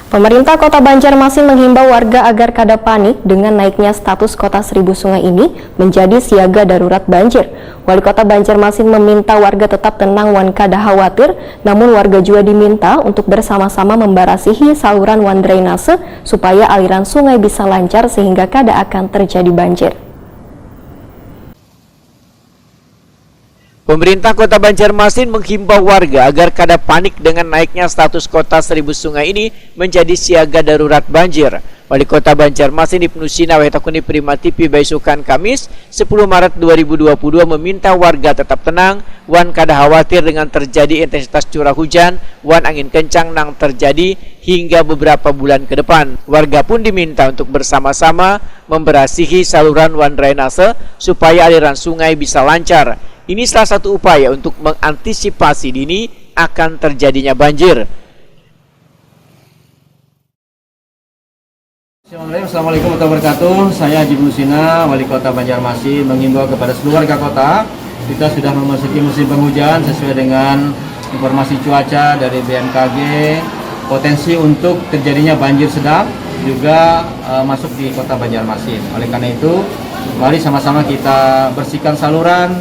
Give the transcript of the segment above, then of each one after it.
Pemerintah Kota Banjarmasin menghimbau warga agar kada panik dengan naiknya status Kota Seribu Sungai ini menjadi siaga darurat banjir. Wali Kota Banjarmasin meminta warga tetap tenang wan kada khawatir, namun warga juga diminta untuk bersama-sama membarasihi saluran wan drainase supaya aliran sungai bisa lancar sehingga kada akan terjadi banjir. Pemerintah Kota Banjarmasin menghimbau warga agar kada panik dengan naiknya status Kota Seribu Sungai ini menjadi siaga darurat banjir. Wali Kota Banjarmasin Ibnu Sina Wetakuni Prima TV Baisukan Kamis 10 Maret 2022 meminta warga tetap tenang wan kada khawatir dengan terjadi intensitas curah hujan wan angin kencang nang terjadi hingga beberapa bulan ke depan. Warga pun diminta untuk bersama-sama memberasihi saluran wan drainase supaya aliran sungai bisa lancar. Ini salah satu upaya untuk mengantisipasi dini akan terjadinya banjir. Assalamualaikum warahmatullahi wabarakatuh. Saya Haji Ibnu Sina, Wali Kota Banjarmasin, mengimbau kepada seluruh warga kota. Kita sudah memasuki musim penghujan sesuai dengan informasi cuaca dari BMKG. Potensi untuk terjadinya banjir sedang juga masuk di Kota Banjarmasin. Oleh karena itu, mari sama-sama kita bersihkan saluran,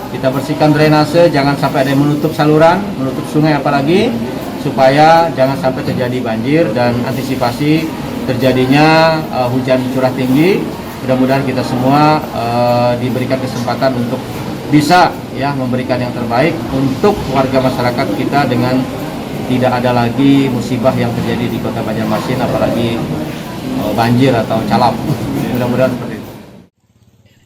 kita bersihkan drainase, jangan sampai ada yang menutup saluran, menutup sungai apalagi, supaya jangan sampai terjadi banjir dan antisipasi terjadinya hujan curah tinggi. Mudah-mudahan kita semua diberikan kesempatan untuk bisa ya memberikan yang terbaik untuk warga masyarakat kita dengan tidak ada lagi musibah yang terjadi di Kota Banjarmasin, apalagi banjir atau calap. Mudah-mudahan seperti itu.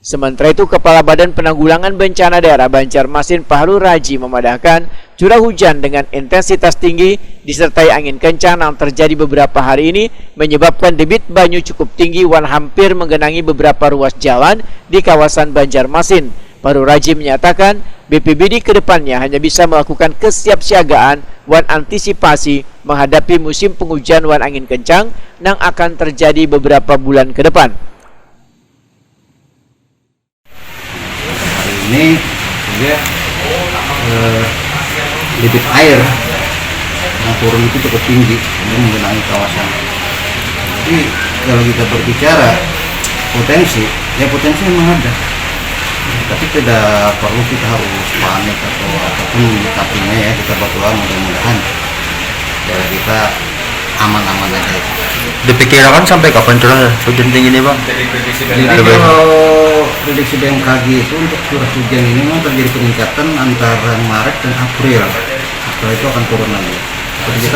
Sementara itu, Kepala Badan Penanggulangan Bencana Daerah Banjarmasin Fahrul Raji memadahkan curah hujan dengan intensitas tinggi disertai angin kencang yang terjadi beberapa hari ini menyebabkan debit banyu cukup tinggi wan hampir menggenangi beberapa ruas jalan di kawasan Banjarmasin. Fahrul Raji menyatakan BPBD kedepannya hanya bisa melakukan kesiapsiagaan wan antisipasi menghadapi musim penghujan wan angin kencang yang akan terjadi beberapa bulan ke depan. Ini juga debit air yang turun itu cukup tinggi ini menggenangi kawasan. Jadi kalau kita berbicara potensi memang ada, tapi tidak perlu kita harus panik atau apapun menyikapinya ya. Kita berdoa mudah-mudahan daerah kita aman-aman aja. Diperkirakan sampai kapan curah hujan tinggi ini, Bang? Jadi kalau prediksi BMKG itu untuk curah hujan ini memang terjadi peningkatan antara Maret dan April. Setelah itu akan turun lagi. Seperti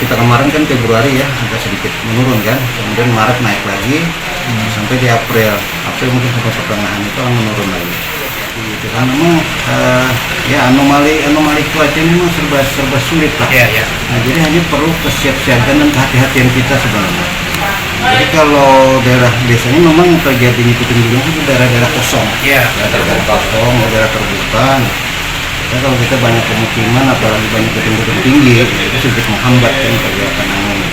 kita kemarin kan Februari ya agak sedikit menurun kan, kemudian Maret naik lagi sampai di April mungkin sampai pertengahan itu akan menurun lagi. Gitu kan, memang ya anomali cuaca ini memang serba sulit lah. Nah, jadi hanya perlu kesiapsiagaan dan kehati-hatian kita sebenarnya. Jadi kalau daerah biasanya memang yang terjadi di puting beliung itu daerah-daerah kosong, daerah kosong, daerah terbuka. Nah, kalau kita banyak pemukiman, apalagi banyak puting beliung tinggi, itu sedikit menghambat kan pergerakan angin.